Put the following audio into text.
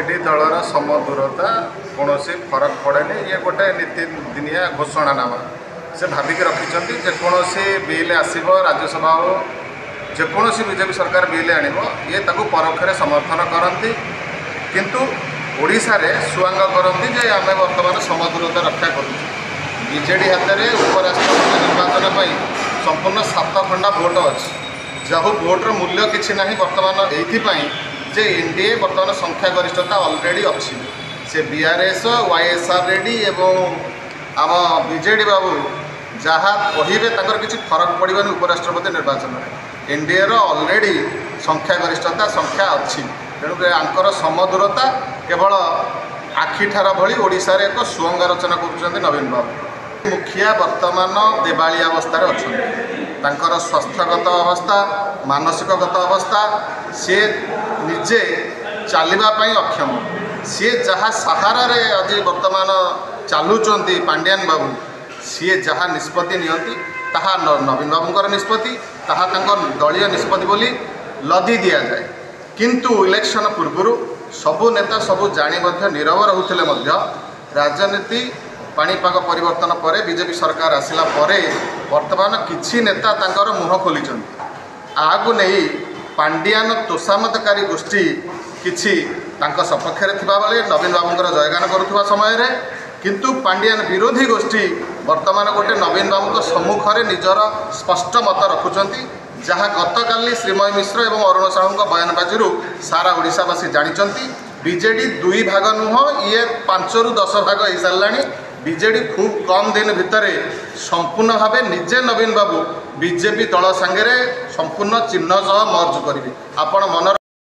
BJD दलर समदूरता कौन फरक पड़ेनि ये गोटे नीतिदिनिया घोषणानामा से भाविक रखिंट जेकोसी बिल आसब राज्यसभा हो जेकोसी बीजेपी सरकार बिल आण ये परोक्ष समर्थन करती किंतु ओडिशा रे सुआंग करती जे आम बर्तमान समदूरता रक्षा करुँ बीजेडी हाथ में उपराष्ट्रपति निर्वाचन पर संपूर्ण 7 खंडा भोट अच्छी जहाँ भोटर मूल्य किसी ना बर्तमान ये जे एनडीए बर्तमान संख्या गरिष्ठता ऑलरेडी अच्छी से बीआरएस वाईएसआर रेडी एवं आम बीजेडी बाबू जहाँ कहे किसी फरक पड़ानी उपराष्ट्रपति निर्वाचन में एनडीए ऑलरेडी संख्या गरिष्ठता संख्या अच्छी तेणुक आंकर समदूरता केवल आखिठार भली ओडिशा रे एक सुअंग रचना कर नवीन बाबू मुखिया वर्तमान देवालिया अवस्था अच्छा स्वास्थ्यगत अवस्था मानसिकगत अवस्था सी निजे चलवाई अक्षम सी जहाँ सहारा रे आज वर्तमान चलुंट पांड्यान बाबू सी जहाँ निष्पत्ति नियंती ताहा नवीन बाबूंकर निष्पत्ति ताहा दलीय निष्पत्ति बोली लदी दि जाए किंतु इलेक्शन पूर्व सबू नेता सबू जानी नीरव रोते राजनीति पाणीपाग परिवर्तन पर बीजेपी सरकार आसला परे वर्तमान किछि नेता तांकर मुह खोली आगु नहीं पांड्यान तोषामतकारी गोष्ठी किछि तांका सपक्ष थिबा बेले नवीन बाबूंकर जयगान करुवा समय रे किंतु पांड्यान विरोधी गोष्ठी वर्तमान गोटे नवीन बाबू सम्मुख में निजर स्पष्ट मत रखुंट जहाँ गतकाली श्रीमय मिश्र और अरुण साहू बयानबाजी सारा ओडिशावासी जानी बीजेडी 2 भाग नुह ये 5 ରୁ 10 भाग हो सारा बीजेडी खूब कम दिन भितर संपूर्ण भाव निजे नवीन बाबू बीजेपी दल सांगे संपूर्ण चिन्ह सह मर्ज करेंगे आपण मन